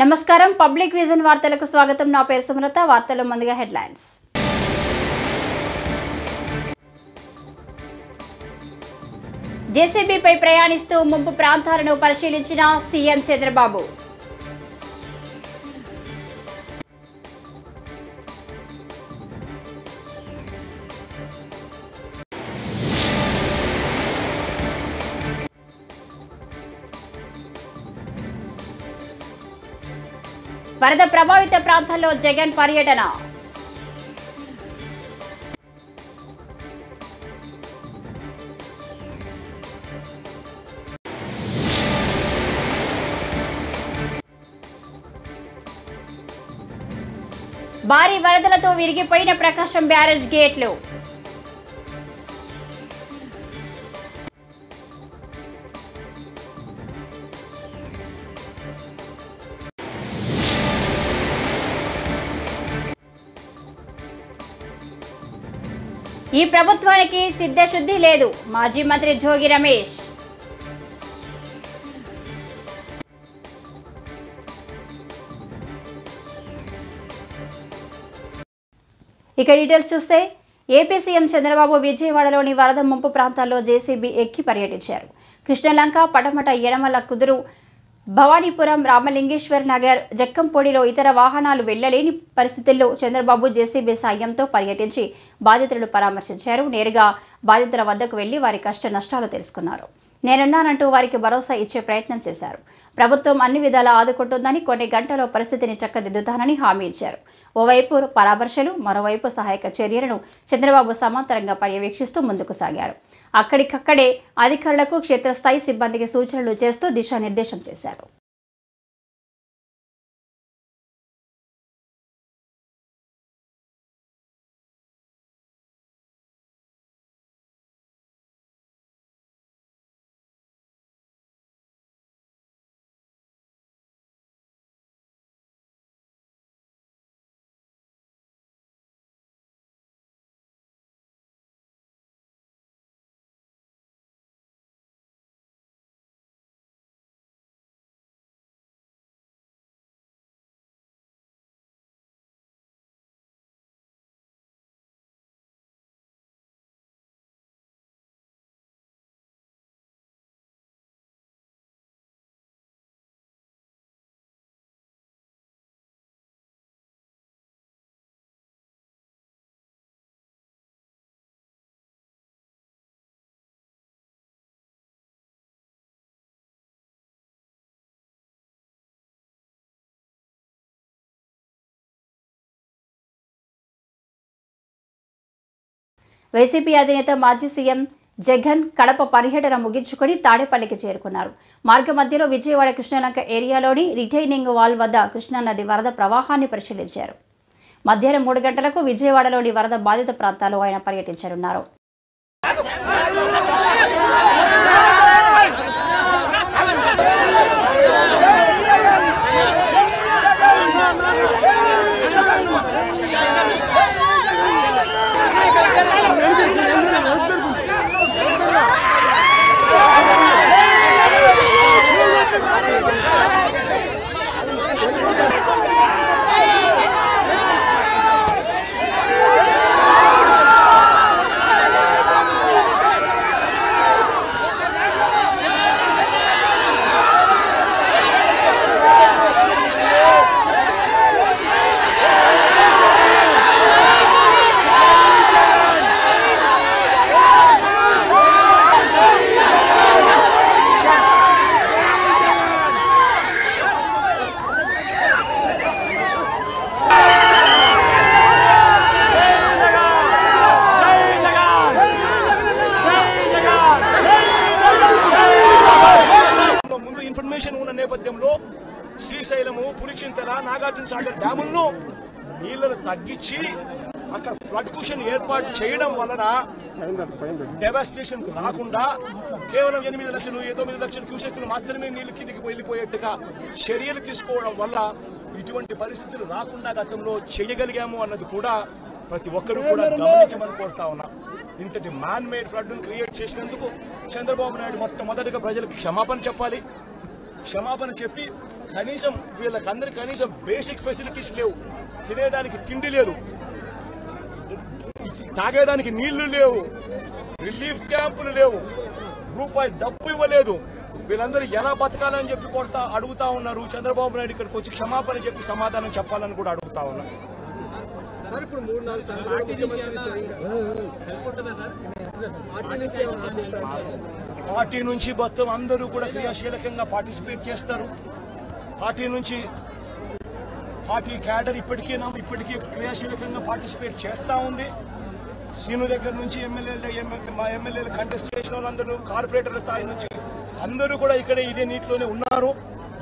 నమస్కారం public vision వార్తలకు స్వాగతం నా పేరు సుమలత వార్తల్లో ముందుగా హెడ్లైన్స్ జేసీబీపై ప్రయాణిస్తూ ముంపు ప్రాంతాలను పరిశీలించిన సీఎం చంద్రబాబు వరద ప్రభావిత ప్రాంతాల్లో జగన్ పర్యటన భారీ వరదలతో విరిగిపోయిన ప్రకాశం బ్యారేజ్ గేట్లు ఈ ప్రభుత్వానికి సిద్ధశుద్ధి లేదు మాజీ మంత్రి జోగి రమేష్ ఇక డీటెయిల్స్ చూస్తే ఏపీ సీఎం చంద్రబాబు విజయవాడలోని వరద ముంపు ప్రాంతాల్లో జేసీబీ ఎక్కి పర్యటించారు. కృష్ణలంక, పడమట, యనమల కుదురు, భవానీపురం, రామలింగేశ్వర్ నగర్, జక్కంపొడిలో ఇతర వాహనాలు వెళ్లలేని పరిస్థితుల్లో చంద్రబాబు జేసీబీ సాయంతో పర్యటించి బాధితులను పరామర్శించారు. నేరుగా బాధితుల వద్దకు వెళ్లి వారి కష్ట నష్టాలు తెలుసుకున్నారు. నేనున్నానంటూ వారికి భరోసా ఇచ్చే ప్రయత్నం చేశారు. ప్రభుత్వం అన్ని విధాలా ఆదుకుంటుందని, కొన్ని గంటల్లో పరిస్థితిని చక్కదిద్దుతానని హామీ ఇచ్చారు. ఓవైపు పరామర్శలు, మరోవైపు సహాయక చర్యలను చంద్రబాబు సమాంతరంగా పర్యవేక్షిస్తూ ముందుకు సాగారు. అక్కడికక్కడే అధికారులకు, క్షేత్రస్థాయి సిబ్బందికి సూచనలు చేస్తూ దిశానిర్దేశం చేశారు. వైసీపీ అధినేత మాజీ సీఎం జగన్ కడప పర్యటన ముగించుకొని తాడేపల్లికి చేరుకున్నారు. మార్గ మధ్యలో విజయవాడ కృష్ణలంక ఏరియాలోని రిటైనింగ్ వాల్ వద్ద కృష్ణానది వరద ప్రవాహాన్ని పరిశీలించారు. మధ్యాహ్నం 3 గంటలకు విజయవాడలోని వరద బాధిత ప్రాంతాల్లో ఆయన పర్యటించనున్నారు. ఇన్ఫర్మేషన్ ఉన్న నేపథ్యంలో శ్రీశైలము, పులిచింతల, నాగార్జున సాగర్ డ్యాములను నీళ్లను తగ్గించి అక్కడ ఫ్లడ్ కుషన్ ఏర్పాటు చేయడం వలన డెవాస్టేషన్ రాకుండా కేవలం 8 లక్షలు 9 లక్షల క్యూసెక్లు మాత్రమే నీళ్లు కిందికి వెళ్ళిపోయేట్టుగా చర్యలు తీసుకోవడం వల్ల ఇటువంటి పరిస్థితులు రాకుండా గతంలో చేయగలిగాము అన్నది కూడా ప్రతి ఒక్కరూ కూడా గమనించమని కోరుతా ఉన్నా. ఇంతటి మ్యాన్ మేడ్ ఫ్లడ్ ను క్రియేట్ చేసినందుకు చంద్రబాబు నాయుడు మొట్టమొదటిగా ప్రజలకు క్షమాపణ చెప్పాలి. క్షమాపణ చెప్పి కనీసం వీళ్ళకందరికి కనీసం బేసిక్ ఫెసిలిటీస్ లేవు. తినేదానికి తిండి లేదు, తాగేదానికి నీళ్లు లేవు, రిలీఫ్ క్యాంపులు లేవు, రూపాయి డబ్బు ఇవ్వలేదు. వీళ్ళందరూ ఎలా బతకాలని చెప్పి అడుగుతా ఉన్నారు. చంద్రబాబు నాయుడు ఇక్కడికి వచ్చి క్షమాపణ చెప్పి సమాధానం చెప్పాలని కూడా అడుగుతా ఉన్నారు. పార్టీ నుంచి మొత్తం అందరూ కూడా క్రియాశీలకంగా పార్టిసిపేట్ చేస్తారు. పార్టీ క్యాడర్ ఇప్పటికీ క్రియాశీలకంగా పార్టిసిపేట్ చేస్తూ ఉంది. సీను దగ్గర నుంచి ఎమ్మెల్యేలు కంటెస్ట్ చేసిన వాళ్ళందరూ, కార్పొరేటర్ల స్థాయి నుంచి అందరూ కూడా ఇక్కడే ఇదే నీటిలోనే ఉన్నారు.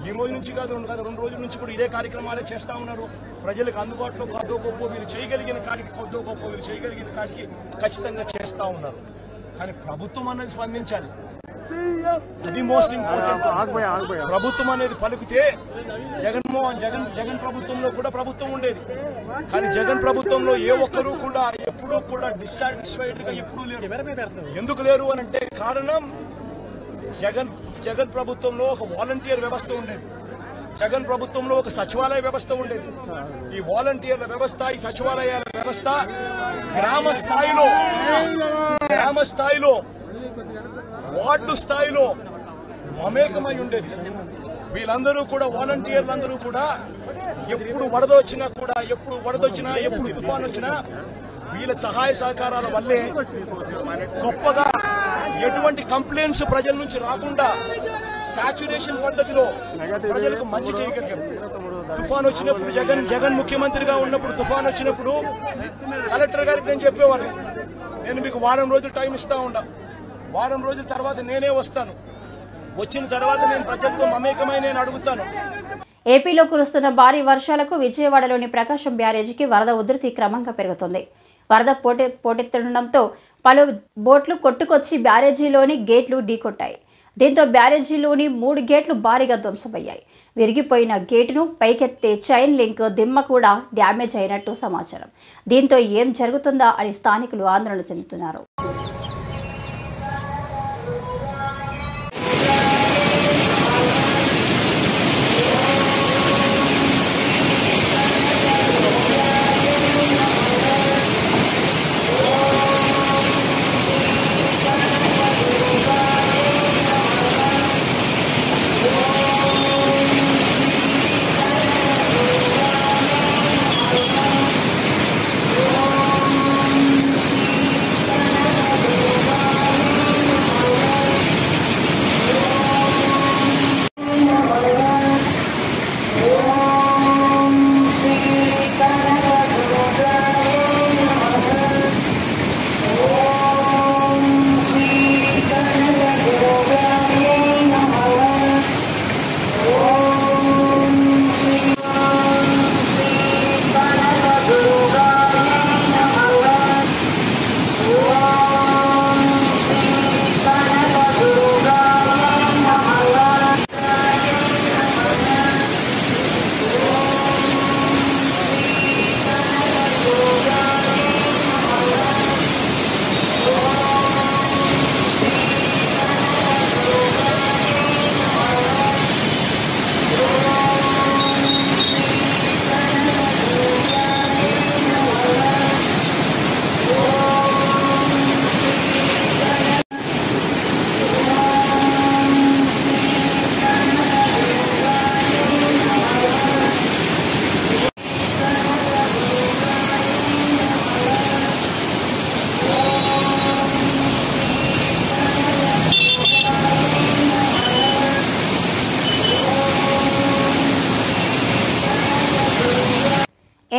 ఈ రోజు నుంచి కాదు 2 రోజుల నుంచి కూడా ఇదే కార్యక్రమాలే చేస్తూ ఉన్నారు. ప్రజలకు అందుబాటులో కొద్దో గొప్ప వీళ్ళు చేయగలిగిన కాడికి ఖచ్చితంగా చేస్తూ ఉన్నారు. కానీ ప్రభుత్వం అనేది స్పందించాలి. అది మోస్ట్ ఇంపార్టెంట్. ప్రభుత్వం అనేది పలికితే జగన్ ప్రభుత్వంలో కూడా ప్రభుత్వం ఉండేది. కానీ జగన్ ప్రభుత్వంలో ఏ ఒక్కరూ కూడా ఎప్పుడూ కూడా డిస్సాటిస్ఫైడ్ గా ఎప్పుడూ లేరు. ఎందుకు లేరు అని అంటే కారణం జగన్ ప్రభుత్వంలో ఒక వాలంటీర్ వ్యవస్థ ఉండేది. జగన్ ప్రభుత్వంలో ఒక సచివాలయ వ్యవస్థ ఉండేది. ఈ వాలంటీర్ల వ్యవస్థ, ఈ సచివాలయాల వ్యవస్థ గ్రామ స్థాయిలో వార్డు స్థాయిలో మమేకమై ఉండేది. వీళ్ళందరూ కూడా వాలంటీర్లందరూ కూడా ఎప్పుడు వరద వచ్చినా ఎప్పుడు తుఫాన్ వచ్చినా వీళ్ళ సహాయ సహకారాల వల్లే గొప్పగా ఎటువంటి కంప్లైంట్స్ ప్రజల నుంచి రాకుండా సాచురేషన్ పద్ధతిలో ప్రజలకు మంచి చేయగలిగారు. తుఫాన్ వచ్చినప్పుడు జగన్ ముఖ్యమంత్రిగా ఉన్నప్పుడు తుఫాన్ వచ్చినప్పుడు కలెక్టర్ గారికి నేను చెప్పేవారు, నేను మీకు వారం రోజులు టైం ఇస్తా ఉన్నా, వారం రోజుల తర్వాత నేనే వస్తాను, వచ్చిన తర్వాత నేను ప్రజలతో మమేకమై నేను అడుగుతాను. ఏపీలో కురుస్తున్న భారీ వర్షాలకు విజయవాడలోని ప్రకాశం బ్యారేజీకి వరద ఉధృతి క్రమంగా పెరుగుతుంది. వరద పోటెత్తడంతో పలు బోట్లు కొట్టుకొచ్చి బ్యారేజీలోని గేట్లు ఢీకొట్టాయి. దీంతో బ్యారేజీలోని 3 గేట్లు భారీగా ధ్వంసమయ్యాయి. విరిగిపోయిన గేటును పైకెత్తే చైన్ లింక్ దిమ్మ కూడా డ్యామేజ్ అయినట్టు సమాచారం. దీంతో ఏం జరుగుతుందా అని స్థానికులు ఆందోళన చెందుతున్నారు.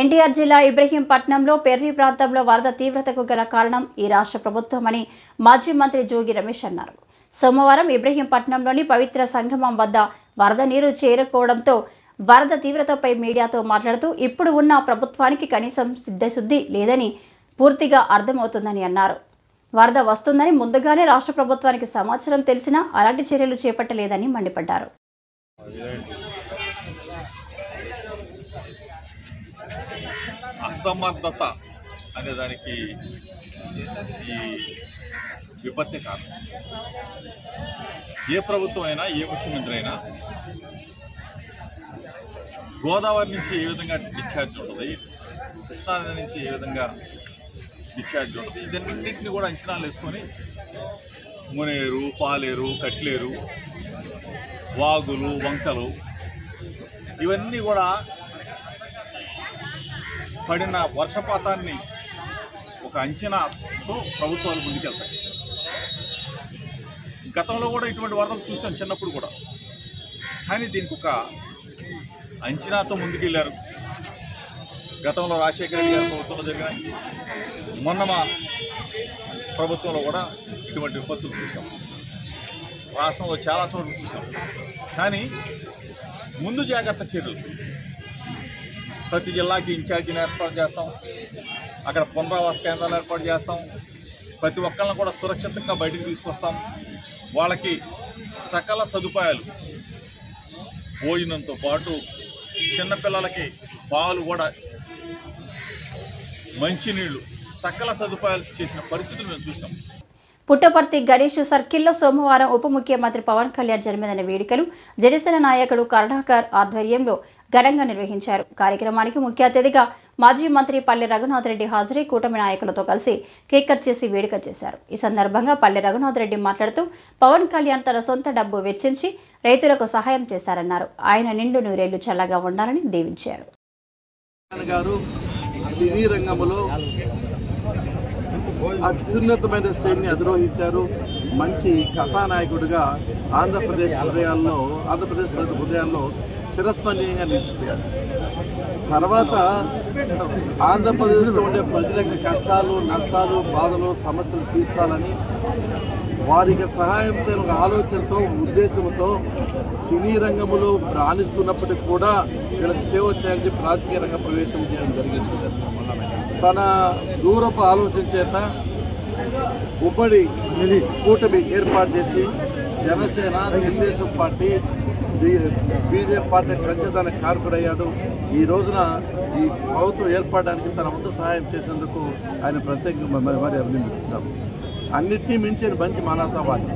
ఎన్టీఆర్ జిల్లా ఇబ్రహీంపట్నంలో పెర్రి ప్రాంతంలో వరద తీవ్రతకు గల కారణం ఈ రాష్ట్ర ప్రభుత్వమని మాజీ మంత్రి జోగి రమేష్ అన్నారు. సోమవారం ఇబ్రహీంపట్నంలోని పవిత్ర సంగమం వద్ద వరద నీరు చేరుకోవడంతో వరద తీవ్రతపై మీడియాతో మాట్లాడుతూ ఇప్పుడు ఉన్న ప్రభుత్వానికి కనీసం సిద్ధశుద్ధి లేదని పూర్తిగా అర్థమవుతుందని అన్నారు. వరద వస్తుందని ముందుగానే రాష్ట్ర ప్రభుత్వానికి సమాచారం తెలిసినా అలాంటి చర్యలు చేపట్టలేదని మండిపడ్డారు. అసమర్థత అనేదానికి ఈ విపత్తి కారణం. ఏ ప్రభుత్వం అయినా, ఏ ముఖ్యమంత్రి అయినా గోదావరి నుంచి ఏ విధంగా డిశ్చార్జ్ ఉంటుంది, కృష్ణానది నుంచి ఏ విధంగా డిశ్చార్జ్ ఉంటుంది, ఇదన్నింటినీ కూడా అంచనాలు వేసుకొని మునేరు, పాలేరు, కట్లేరు, వాగులు, వంకలు ఇవన్నీ కూడా పడిన వర్షపాతాన్ని ఒక అంచనాతో ప్రభుత్వాలు ముందుకెళ్తాయి. గతంలో కూడా ఇటువంటి వరదలు చూసాం చిన్నప్పుడు కూడా, కానీ దీనికి ఒక అంచనాతో ముందుకెళ్లారు. గతంలో రాజశేఖర రెడ్డి గారి ప్రభుత్వంలో జరిగినాయి, మొన్న మా ప్రభుత్వంలో కూడా ఇటువంటి విపత్తులు చూసాం, రాష్ట్రంలో చాలా చోట్ల చూసాం. కానీ ముందు జాగ్రత్త చర్యలు ప్రతి జిల్లాకి ఇన్ఛార్జిని ఏర్పాటు చేస్తాం, అక్కడ పునరావాస కేంద్రాలు ఏర్పాటు చేస్తాం, ప్రతి ఒక్కరిని కూడా సురక్షితంగా బయటికి తీసుకొస్తాం, వాళ్ళకి సకల సదుపాయాలు భోజనంతో పాటు చిన్నపిల్లలకి పాలు కూడా, మంచినీళ్లు, సకల సదుపాయాలు చేసిన పరిస్థితులు మేము చూసాం. పుట్టపర్తి గణేష్ సర్కిల్లో సోమవారం ఉప ముఖ్యమంత్రి పవన్ కళ్యాణ్ జన్మదిన వేడుకలు జనసేన నాయకుడు కరుణాకర్ ఆధ్వర్యంలో ఘనంగా నిర్వహించారు. కార్యక్రమానికి ముఖ్య అతిథిగా మాజీ మంత్రి పల్లె రఘునాథ్ రెడ్డి హాజరై కూటమి నాయకులతో కలిసి కేక్ కట్ చేసి వేడుక చేశారు. ఈ సందర్భంగా పల్లె రఘునాథ్ రెడ్డి మాట్లాడుతూ పవన్ కళ్యాణ్ తన సొంత డబ్బు వెచ్చించి రైతులకు సహాయం చేశారన్నారు. ఆయన నిండు నూరేళ్లు చల్లగా ఉండాలని దీవించారు. సినీ రంగంలో అత్యున్నతమైన శ్రేణిని అధిరోహించారు. మంచి కథానాయకుడిగా ఆంధ్రప్రదేశ్ హృదయాల్లో చిరస్మరణీయంగా నిలిచిపోయారు. తర్వాత ఆంధ్రప్రదేశ్లో ఉండే ప్రజల యొక్క కష్టాలు, నష్టాలు, బాధలు, సమస్యలు తీర్చాలని వారికి సహాయం చేయడం ఆలోచనతో, ఉద్దేశంతో సినీ రంగంలో రాణిస్తున్నప్పటికీ కూడా వీళ్ళకి సేవ చేయాలని చెప్పి రాజకీయ రంగ ప్రవేశం చేయడం జరిగింది. తన దూరపు ఆలోచన చేత ఉమ్మడి కూటమి ఏర్పాటు చేసి Janasena, Telugu Desam party, BJP party ఖచ్చితంగా కార్పొరేట్ ఈ రోజున ఈ ప్రభుత్వం ఏర్పడడానికి తన వంతు సహాయం చేసేందుకు ఆయన ప్రత్యేకంగా మరి అభినందిస్తున్నాము. అన్నిటినీ మించిన మంచి మానవతావాది.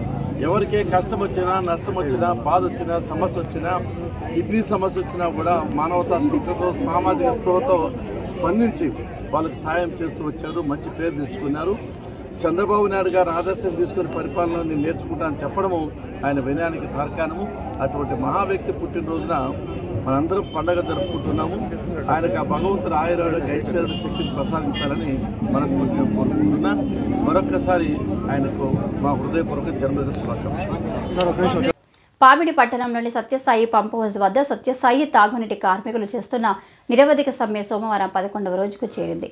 ఎవరికే కష్టం వచ్చినా, నష్టం వచ్చినా, బాధ వచ్చినా, సమస్య వచ్చినా, కిడ్నీ సమస్య వచ్చినా కూడా మానవతాత్మకతో, సామాజిక స్పృహతో స్పందించి వాళ్ళకి సాయం చేస్తూ వచ్చారు. మంచి పేరు తెచ్చుకున్నారు. చంద్రబాబు నాయుడు గారు ఆదర్శం తీసుకుని పరిపాలనని నేర్చుకుంటానని చెప్పడము ఆయన వినయానికి తార్కాణము. అటువంటి మహా వ్యక్తి పుట్టినరోజున మనందరం పండగ జరుపుకుంటున్నాము. ఆయనకు ఆ భగవంతుడు ఆయురారోగ్య ఐశ్వర్య శక్తిని ప్రసాదించాలని మనస్ఫూర్తిగా కోరుకుంటున్నా. మరొక్కసారి ఆయనకు మా హృదయపూర్వక జన్మదిన శుభాకాంక్షలు. పామిడి పట్టణంలోని సత్యసాయి పంప్ హౌస్ వద్ద సత్యసాయి తాగునీటి కార్మికులు చేస్తున్న నిరవధిక సమ్మె సోమవారం 11వ రోజుకు చేరింది.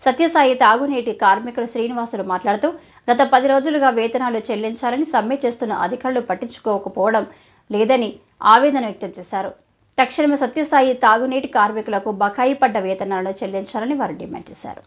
సత్యసాయి తాగునీటి కార్మికుడు శ్రీనివాసులు మాట్లాడుతూ గత 10 రోజులుగా వేతనాలు చెల్లించాలని సమ్మె చేస్తున్న అధికారులు పట్టించుకోకపోవడం లేదని ఆవేదన వ్యక్తం చేశారు. తక్షణమే సత్యసాయి తాగునీటి కార్మికులకు బకాయి పడ్డ వేతనాలను చెల్లించాలని వారు డిమాండ్ చేశారు.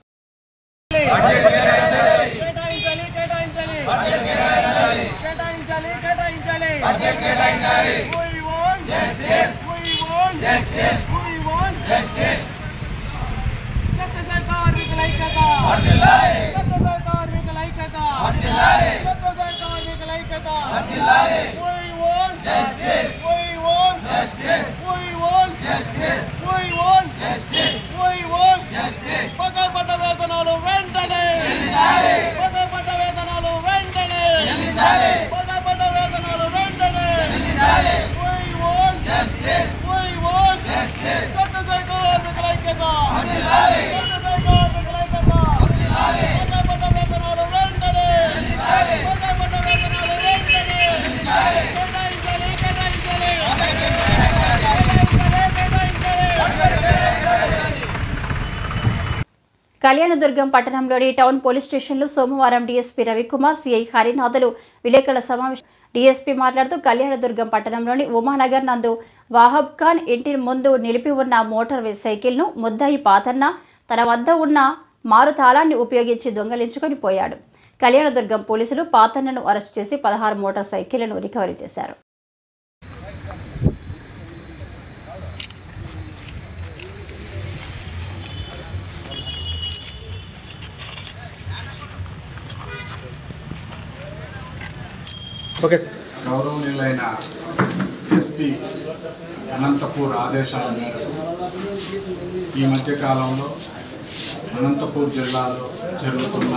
కళ్యాణదుర్గం పట్టణంలోని టౌన్ పోలీస్ స్టేషన్లో సోమవారం డీఎస్పీ రవికుమార్, సిఐ హరినాథులు విలేకరుల సమావేశం. డీఎస్పీ మాట్లాడుతూ కళ్యాణదుర్గం పట్టణంలోని ఉమానగర్ నందు వాహబ్ ఖాన్ ఇంటి ముందు నిలిపి ఉన్న మోటార్ సైకిల్ను ముద్దాయి పాతన్న తన వద్ద ఉన్న మారు తాళాన్ని ఉపయోగించి దొంగలించుకొని పోయాడు. కళ్యాణదుర్గం పోలీసులు పాతన్నను అరెస్టు చేసి 16 మోటార్ సైకిళ్లను రికవరీ చేశారు. గౌరవనీయులైన ఎస్పీ అనంతపూర్ ఆదేశాల మేరకు ఈ మధ్యకాలంలో అనంతపూర్ జిల్లాలో జరుగుతున్న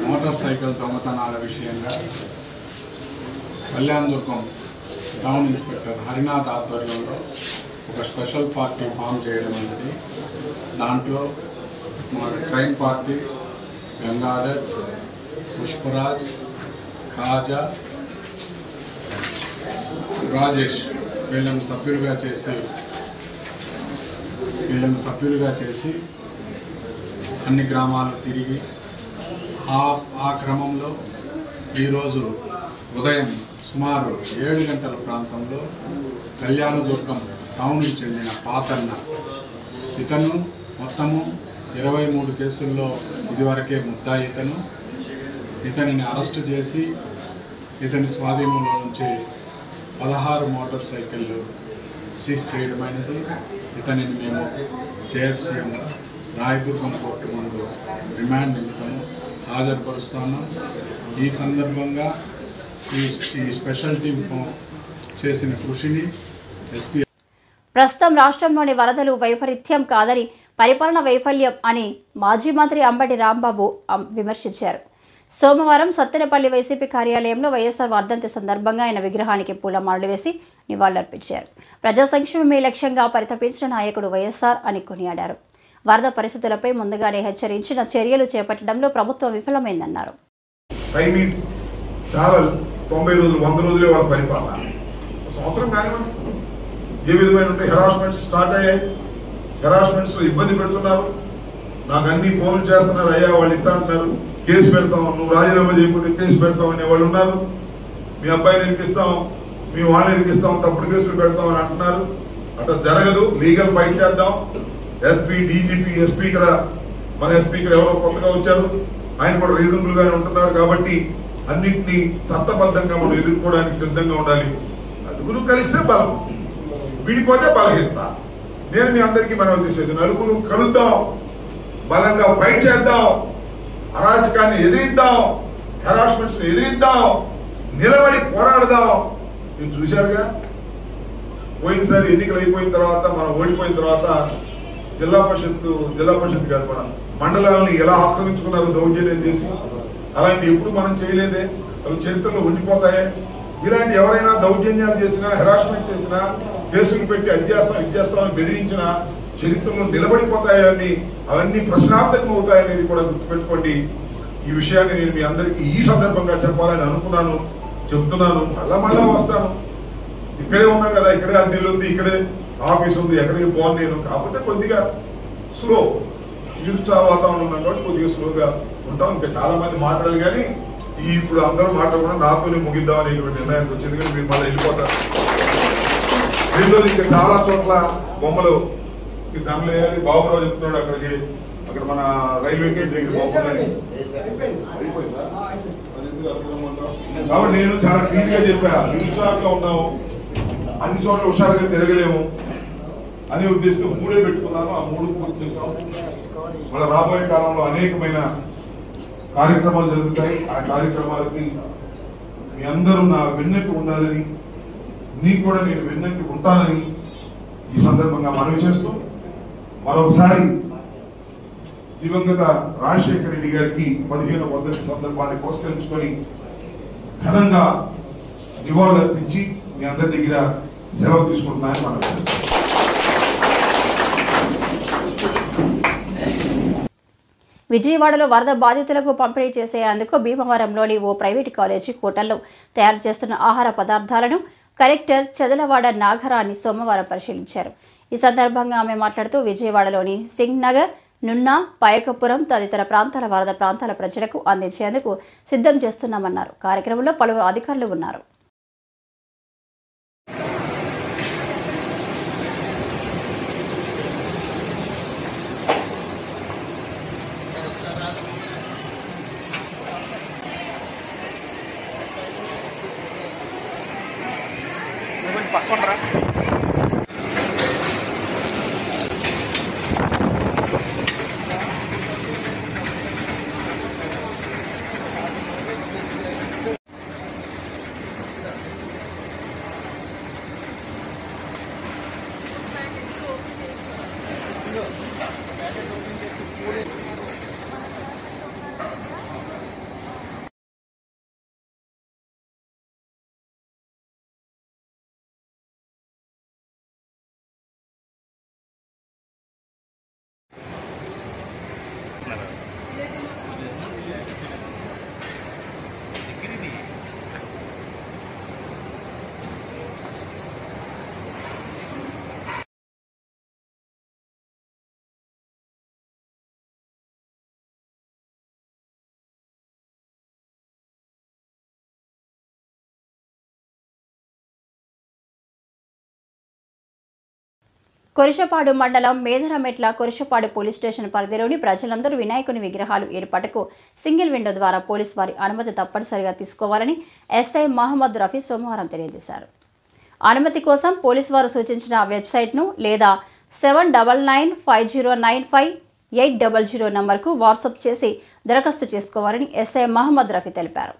మోటార్ సైకిల్ దొంగతనాల విషయంగా కళ్యాణదుర్గం టౌన్ ఇన్స్పెక్టర్ హరినాథ్ ఆధ్వర్యంలో ఒక స్పెషల్ పార్టీ ఫామ్ చేయడం అనేది, దాంట్లో మా క్రైమ్ పార్టీ గంగాధర్, పుష్పరాజ్, ఖాజా, రాజేష్ వీళ్ళని సభ్యులుగా చేసి అన్ని గ్రామాలు తిరిగి ఆ క్రమంలో ఈరోజు ఉదయం సుమారు 7 గంటల ప్రాంతంలో కళ్యాణదుర్గం టౌన్కి చెందిన పాతన్న, ఇతను మొత్తము 23 కేసుల్లో ఇదివరకే ముద్దాయి ఇతనిని అరెస్టు చేసి ఇతని స్వాధీనంలో నుంచి 16 మోటార్ సైకిళ్ళు సీజ్ చేయడమైనది. ఇతనిని మేము జేఎఫ్సీఎం రాయదుర్గం కోర్టు ముందు రిమాండ్ నిమిత్తము హాజరుపరుస్తున్నాం. ఈ సందర్భంగా ఈ స్పెషల్ టీమ్ చేసిన కృషిని ఎస్పీ ప్రస్తుతం రాష్ట్రంలోని వరదలు వైపరీత్యం కాదని, పరిపాలన వైఫల్యం అని మాజీ మంత్రి అంబటి రాంబాబు విమర్శించారు. సోమవారం సత్తెనపల్లి వైసీపీ కార్యాలయంలో వైఎస్ఆర్ వర్ధంతి సందర్భంగా ఆయన విగ్రహానికి పూలమాలలు వేసి నివాళులర్పించారు. ప్రజా సంక్షేమమే లక్ష్యంగా పరితపించిన నాయకుడు వైఎస్ఆర్ అని కొనియాడారు. వరద పరిస్థితులపై ముందుగానే హెచ్చరించిన చర్యలు చేపట్టడంలో ప్రభుత్వం విఫలమైందన్నారు. చాలా 90 రోజులు 100 రోజులే వాళ్ళ పరిపాలన. సంవత్సరం కానీ ఏ విధమైన హెరాస్మెంట్స్ స్టార్ట్ అయ్యాయి. హెరాస్మెంట్స్ ఇబ్బంది పెడుతున్నారు. నాకు అన్ని ఫోన్లు చేస్తున్నారు, అయ్యా వాళ్ళు ఇట్లా అంటున్నారు, కేసు పెడతాం, నువ్వు రాజీనామా చేయకపోతే కేసు పెడతాం అనే వాళ్ళు ఉన్నారు. మీ అబ్బాయిని ఇరికిస్తాం, మీ వాళ్ళని ఇరికిస్తాం, తప్పుడు కేసులు పెడతాం అని అంటున్నారు. అట్లా జరగదు. లీగల్ ఫైట్ చేద్దాం. ఎస్పీ, డీజీపీ, ఎస్పీ ఇక్కడ మన ఎస్పీ ఇక్కడ ఎవరో కొత్తగా వచ్చారు, ఆయన కూడా రీజనబుల్ గానే ఉంటున్నారు. కాబట్టి అన్నింటినీ చట్టబద్ధంగా మనం ఎదుర్కోవడానికి సిద్ధంగా ఉండాలి. నలుగురు కలిస్తే బలం, విడిపోతే బలహీనత. నేను మీ అందరికీ మనం చేసేది, నలుగురు కలుద్దాం, బలంగా ఫైట్ చేద్దాం, అరాచకాన్ని ఎదిరిద్దాం, హెరాస్మెంట్స్ ఎదిరిద్దాం, నిలబడి పోరాడదాం. మీరు చూశారుగా పోయినసారి ఎన్నికలు అయిపోయిన తర్వాత, మనం ఓడిపోయిన తర్వాత జిల్లా పరిషత్ కాదు, మన మండలాలను ఎలా ఆక్రమించుకున్నారో దౌర్జన్యం చేసి, అలాంటి ఎప్పుడు మనం చేయలేదే. అవి చరిత్రలో ఉండిపోతాయి. ఇలాంటి ఎవరైనా దౌర్జన్యాలు చేసినా, హెరాస్మెంట్ చేసినా, కేసులు పెట్టి అది చేస్తామని బెదిరించిన చరిత్రలో నిలబడిపోతాయని, అవన్నీ ప్రశ్నార్థకం అవుతాయనేది కూడా గుర్తుపెట్టుకోండి. ఈ విషయాన్ని నేను మీ అందరికీ ఈ సందర్భంగా చెప్పాలని అనుకున్నాను, చెప్తున్నాను. మళ్ళా వస్తాను. ఇక్కడే ఉన్నా కదా, ఇక్కడే అద్దెలు ఉంది, ఇక్కడే ఆఫీస్ ఉంది, ఎక్కడికి పోను నేను. కాకపోతే కొద్దిగా స్లో, నిరుత్సాహ వాతావరణం ఉన్నాం కాబట్టి కొద్దిగా స్లోగా ఉంటాం. ఇంకా చాలా మంది మాట్లాడాలి, కానీ ఇప్పుడు అందరూ మాట్లాడకుండా నాతోనే ముగిద్దాం అనేటువంటి నిర్ణయానికి వచ్చింది. కానీ మీరు మళ్ళీ వెళ్ళిపోతారు. రెండోది, ఇంకా చాలా చోట్ల బొమ్మలు దండలు వేయాలి. బాబురావు చెప్తున్నాడు అక్కడ మన రైల్వే గేట్ దగ్గర బొమ్మలని కాబట్టి నేను చాలా క్లియర్ గా చెప్పా, నిరుత్సాహంగా ఉన్నాము, అన్ని చోట్ల హుషారుగా తిరగలేము అనే ఉద్దేశంతో 3 పెట్టుకున్నాను. ఆ 3 పూర్తి చేసాం. మన రాబోయే కాలంలో అనేకమైన కార్యక్రమాలు జరుగుతాయి. ఆ కార్యక్రమాలకి మీ అందరూ నా వెన్నట్టు ఉండాలని, నీకు కూడా నేను వెన్నట్టు ఉంటానని ఈ సందర్భంగా మనవి చేస్తూ, మరొకసారి దివంగత రాజశేఖర రెడ్డి గారికి 15వ వర్ధంతి సందర్భాన్ని పురస్కరించుకొని ఘనంగా నివాళులు అర్పించి మీ అందరి దగ్గర సెలవు తీసుకుంటున్నానని మనం. విజయవాడలో వరద బాధితులకు పంపిణీ చేసేందుకు భీమవరంలోని ఓ ప్రైవేటు కాలేజీ హోటల్లో తయారు చేస్తున్న ఆహార పదార్థాలను కలెక్టర్ చదలవాడ నాగరాణి సోమవారం పరిశీలించారు. ఈ సందర్భంగా ఆమె మాట్లాడుతూ విజయవాడలోని సింగ్ నగర్, నున్నా, పాయకపురం తదితర ప్రాంతాల వరద ప్రాంతాల ప్రజలకు అందించేందుకు సిద్ధం చేస్తున్నామన్నారు. కార్యక్రమంలో పలువురు అధికారులు ఉన్నారు. కొరిషపాడు మండలం మేదరమెట్ల కొరిషపాడు పోలీస్ స్టేషన్ పరిధిలోని ప్రజలందరూ వినాయకుని విగ్రహాలు ఏర్పాటుకు సింగిల్ విండో ద్వారా పోలీసు వారి అనుమతి తప్పనిసరిగా తీసుకోవాలని ఎస్ఐ మహమ్మద్ రఫీ సోమవారం తెలియజేశారు. అనుమతి కోసం పోలీసు వారు సూచించిన వెబ్సైట్ను లేదా 7995095800 నంబర్కు వాట్సాప్ చేసి దరఖాస్తు చేసుకోవాలని ఎస్ఐ మహమ్మద్ రఫీ తెలిపారు.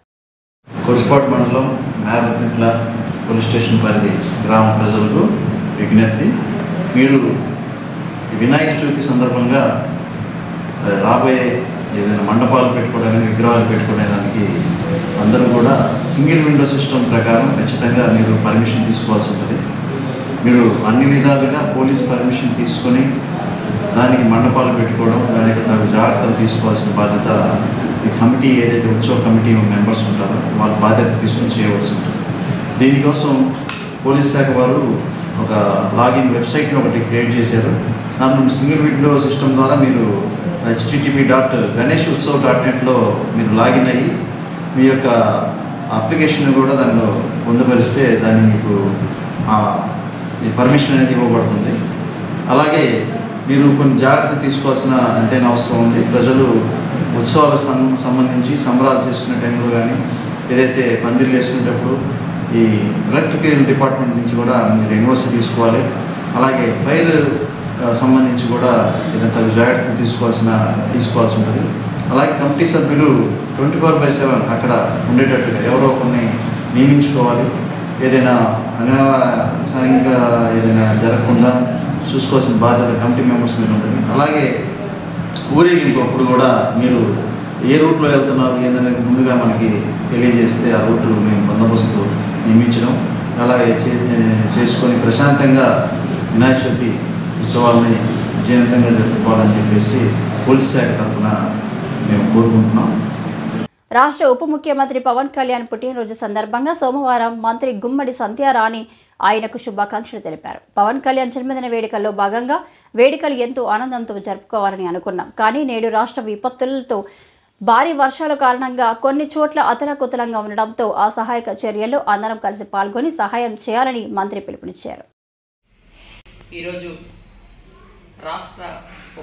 కొరిషపాడు మండలం మేదరమెట్ల పోలీస్ స్టేషన్ పరిధి గ్రామ ప్రజలకు విజ్ఞప్తి, మీరు వినాయక చవితి సందర్భంగా రాబోయే ఏదైనా మండపాలు పెట్టుకోవడానికి విగ్రహాలు పెట్టుకునేదానికి అందరూ కూడా సింగిల్ విండో సిస్టమ్ ప్రకారం ఖచ్చితంగా మీరు పర్మిషన్ తీసుకోవాల్సి ఉంటుంది. మీరు అన్ని విధాలుగా పోలీస్ పర్మిషన్ తీసుకొని దానికి మండపాలు పెట్టుకోవడం, దానికి తగు జాగ్రత్తలు తీసుకోవాల్సిన బాధ్యత ఈ కమిటీ ఏదైతే ఉత్సవ కమిటీ మెంబర్స్ ఉంటారో వాళ్ళ బాధ్యత తీసుకొని చేయవలసి ఉంటుంది. దీనికోసం పోలీస్ శాఖ వారు ఒక లాగిన్ వెబ్సైట్ని ఒకటి క్రియేట్ చేశారు. దాంట్లో సింగిల్ విండో సిస్టమ్ ద్వారా మీరు http.ganeshutsav.net మీరు లాగిన్ అయ్యి మీ యొక్క అప్లికేషన్ కూడా దానిలో పొందుపరిస్తే దాన్ని మీకు పర్మిషన్ అనేది ఇవ్వబడుతుంది. అలాగే మీరు కొన్ని జాగ్రత్తలు తీసుకోవాల్సిన ఎంతైనా అవసరం ఉంది. ప్రజలు ఉత్సవాలకు సంబంధించి సంబరాలు చేసుకునే టైంలో కానీ ఏదైతే పందిర్లు వేసుకునేటప్పుడు ఈ ఎలక్ట్రికల్ డిపార్ట్మెంట్ నుంచి కూడా మీరు ఎన్ఓసి తీసుకోవాలి. అలాగే ఫైర్ సంబంధించి కూడా ఏదైనా తగు జాగ్రత్తలు తీసుకోవాల్సి ఉంటుంది. అలాగే కమిటీ సభ్యులు 24/7 అక్కడ ఉండేటట్టుగా ఎవరో కొన్ని నియమించుకోవాలి. ఏదైనా అనావశ్యంగా ఏదైనా జరగకుండా చూసుకోవాల్సిన బాధ్యత కమిటీ మెంబర్స్ మీద ఉంటుంది. అలాగే ఊరేగింపు అప్పుడు కూడా మీరు ఏ రూట్లో వెళ్తున్నారు ఏంటనే ముందుగా మనకి తెలియజేస్తే ఆ రూట్ మేము బందోబస్తు నియమించడం, అలాగే చేసుకొని ప్రశాంతంగా వినాయక చవితి ఉత్సవాలని విజయవంతంగా జరుపుకోవాలని చెప్పేసి పోలీస్ శాఖ తరఫున మేము కోరుకుంటున్నాం. రాష్ట్ర ఉప ముఖ్యమంత్రి పవన్ కళ్యాణ్ పుట్టినరోజు సందర్భంగా సోమవారం మంత్రి గుమ్మడి సంధ్యారాణి ఆయనకు శుభాకాంక్షలు తెలిపారు. పవన్ కళ్యాణ్ జన్మదిన వేడుకల్లో భాగంగా వేడుకలు ఎంతో ఆనందంతో జరుపుకోవాలని అనుకున్నాం. కానీ నేడు రాష్ట్ర విపత్తులతో భారీ వర్షాల కారణంగా కొన్ని చోట్ల అతలాకుతలంగా ఉండడంతో ఆ సహాయక చర్యల్లో అందరం కలిసి పాల్గొని సహాయం చేయాలని మంత్రి పిలుపునిచ్చారు. ఈరోజు రాష్ట్ర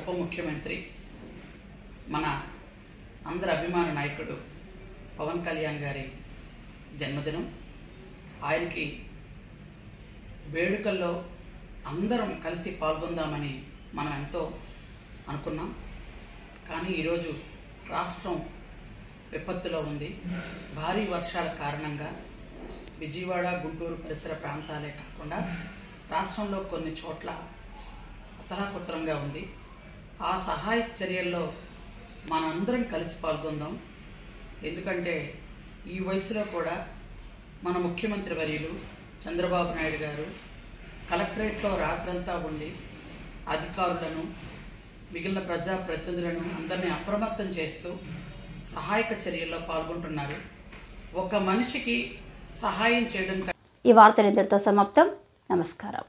ఉప ముఖ్యమంత్రి మన అందరి అభిమాన నాయకుడు పవన్ కళ్యాణ్ గారి జన్మదినం. ఆయనకి వేడుకల్లో అందరం కలిసి పాల్గొందామని మనం ఎంతో అనుకున్నాం. కానీ ఈరోజు రాష్ట్రం విపత్తులో ఉంది. భారీ వర్షాల కారణంగా విజయవాడ, గుంటూరు పరిసర ప్రాంతాలే కాకుండా రాష్ట్రంలో కొన్ని చోట్ల అతలాకుతలంగా ఉంది. ఆ సహాయ చర్యల్లో మనందరం కలిసి పాల్గొందాం. ఎందుకంటే ఈ వయసులో కూడా మన ముఖ్యమంత్రి వర్యులు చంద్రబాబు నాయుడు గారు కలెక్టరేట్లో రాత్రంతా ఉండి అధికారులను, మిగిలిన ప్రజాప్రతినిధులను అందరినీ అప్రమత్తం చేస్తూ సహాయక చర్యల్లో పాల్గొంటున్నారు. ఒక మనిషికి సహాయం చేయడం. ఈ వార్తలు ఇంతటితో సమాప్తం. నమస్కారం.